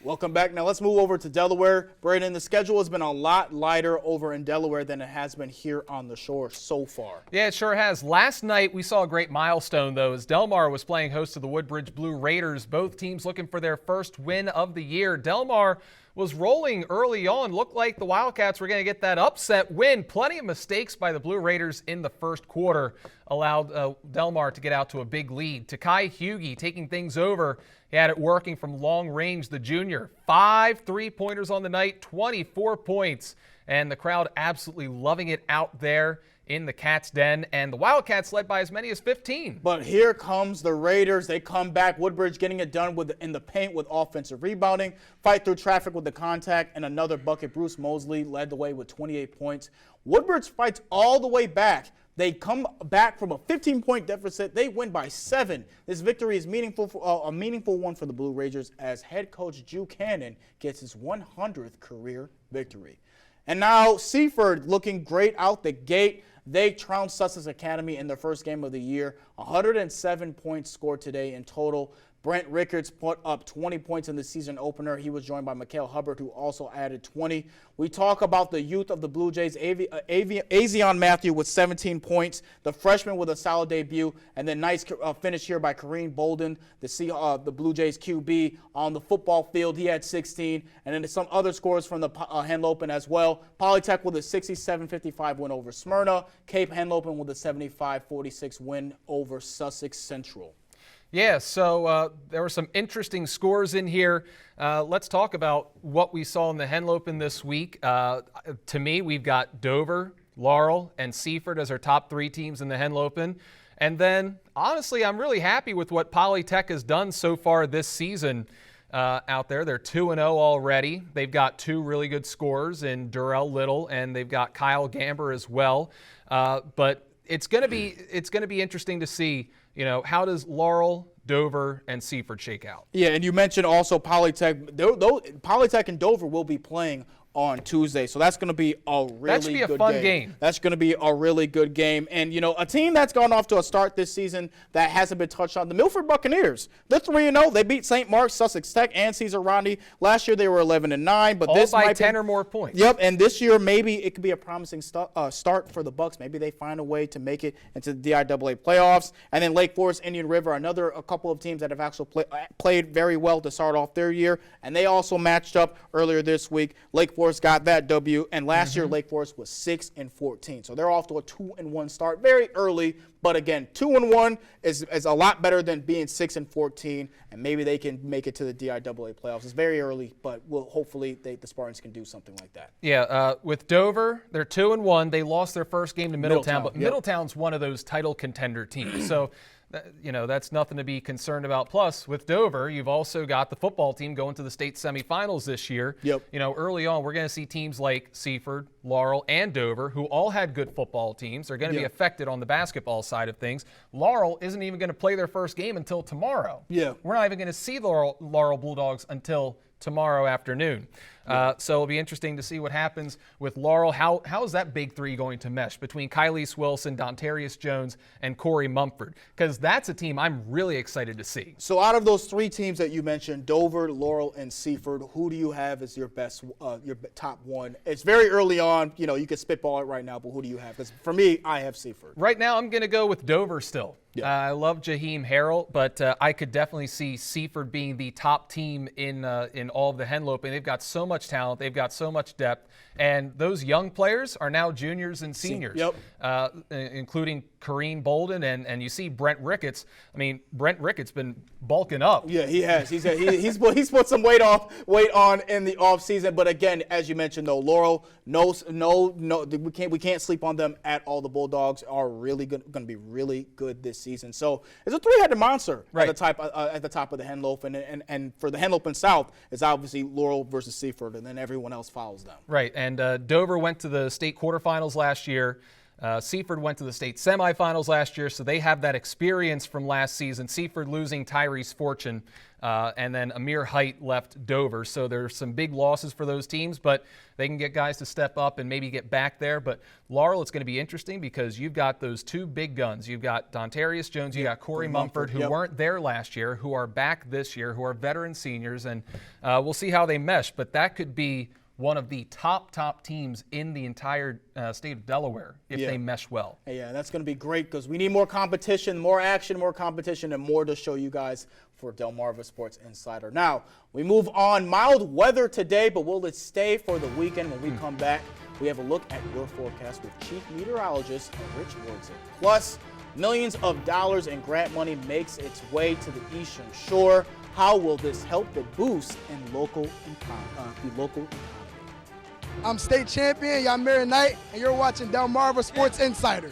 Welcome back. Now let's move over to Delaware. Braden, the schedule has been a lot lighter over in Delaware than it has been here on the shore so far. Yeah, it sure has. Last night we saw a great milestone, though, as Delmar was playing host to the Woodbridge Blue Raiders. Both teams looking for their first win of the year. Delmar was rolling early on. Looked like the Wildcats were going to get that upset win. Plenty of mistakes by the Blue Raiders in the first quarter allowed Delmar to get out to a big lead. Takai Hughie taking things over. He had it working from long range, the junior. 5 3-pointers on the night, 24 points. And the crowd absolutely loving it out there in the Cats' Den. And the Wildcats led by as many as 15. But here comes the Raiders. They come back. Woodbridge getting it done in the paint with offensive rebounding. Fight through traffic with the contact and another bucket. Bruce Mosley led the way with 28 points. Woodbridge fights all the way back. They come back from a 15-point deficit. They win by 7. This victory is meaningful, a meaningful one for the Blue Raiders as head coach Drew Cannon gets his 100th career victory. And now Seaford looking great out the gate. They trounced Sussex Academy in their first game of the year. 107 points scored today in total. Brent Rickards put up 20 points in the season opener. He was joined by Mikhail Hubbard, who also added 20. We talk about the youth of the Blue Jays. Azion Matthew with 17 points, the freshman with a solid debut, and then nice finish here by Kareem Bolden, the Blue Jays QB on the football field. He had 16, and then some other scores from the Henlopen as well. Polytech with a 67-55 win over Smyrna. Cape Henlopen with a 75-46 win over Sussex Central. Yeah, so there were some interesting scores in here. Let's talk about what we saw in the Henlopen this week. To me, we've got Dover, Laurel, and Seaford as our top 3 teams in the Henlopen. And then, honestly, I'm really happy with what Polytech has done so far this season out there. They're 2-0 already. They've got 2 really good scorers in Durrell Little, and they've got Kyle Gamber as well. But it's going to be interesting to see, how does Laurel, Dover, and Seaford shake out? Yeah, and you mentioned also Polytech. Polytech and Dover will be playing on Tuesday, so that's going to be a really good fun game. That's going to be a really good game. And, a team that's gone off to a start this season that hasn't been touched on, the Milford Buccaneers. They're 3-0. They beat St. Mark's, Sussex Tech, and Cesar Rodney. Last year they were 11-9, but this might be 10 or more points. Yep, and this year maybe it could be a promising start for the Bucks. Maybe they find a way to make it into the DIAA playoffs. And then Lake Forest, Indian River, a couple of teams that have actually played very well to start off their year. And they also matched up earlier this week. Lake Forest got that W, and last year Lake Forest was 6-14. So they're off to a 2-1 start very early, but again, 2-1 is a lot better than being 6-14, and maybe they can make it to the DIAA playoffs. It's very early, but hopefully the Spartans can do something like that. Yeah, with Dover, they're 2-1. They lost their first game to Middletown, but Middletown's one of those title contender teams. So that's nothing to be concerned about. Plus, with Dover, you've also got the football team going to the state semifinals this year. Yep. Early on, we're going to see teams like Seaford, Laurel, and Dover, who all had good football teams, are going to be affected on the basketball side of things. Laurel isn't even going to play their first game until tomorrow. Yeah. We're not even going to see the Laurel Bulldogs until tomorrow afternoon. So it'll be interesting to see what happens with Laurel. How is that big 3 going to mesh between Kylese Wilson, Dontarius Jones, and Corey Mumford? Because that's a team I'm really excited to see. So out of those 3 teams that you mentioned, Dover, Laurel, and Seaford, who do you have as your best, your top 1? It's very early on. You can spitball it right now, but who do you have? Because for me, I have Seaford. Right now, I'm going to go with Dover still. Yeah. I love Jaheim Harrell, but I could definitely see Seaford being the top team in all of the Henlopen. They've got so much talent. They've got so much depth. And those young players are now juniors and seniors, including Kareem Bolden. And you see Brent Ricketts. I mean, Brent Ricketts been bulking up. Yeah, he has. He's put some weight on in the offseason. But again, as you mentioned, though, Laurel, we can't sleep on them at all. The Bulldogs are really going to be really good this season. So it's a 3-headed monster at the top of the Henlopen. And for the Henlopen South, it's obviously Laurel versus Seaford, and then everyone else follows them. Right, and Dover went to the state quarterfinals last year. Seaford went to the state semifinals last year, so they have that experience from last season. Seaford losing Tyrese Fortune and then Amir Height left Dover. So there's some big losses for those teams, but they can get guys to step up and maybe get back there. But Laurel, it's going to be interesting because you've got those two big guns. You've got Dontarius Jones, you got Corey Mumford, who weren't there last year, who are back this year, who are veteran seniors, and we'll see how they mesh. But that could be one of the top teams in the entire state of Delaware if they mesh well. Yeah, that's going to be great because we need more competition, more action, more competition, and more to show you guys for Delmarva Sports Insider. Now, we move on. Mild weather today, but will it stay for the weekend? When we come back, we have a look at your forecast with Chief Meteorologist Rich Wardson. Plus, millions of dollars in grant money makes its way to the Eastern Shore. How will this help the boost in the local economy? I'm state champion Yamir Knight, and you're watching Delmarva Sports Insider.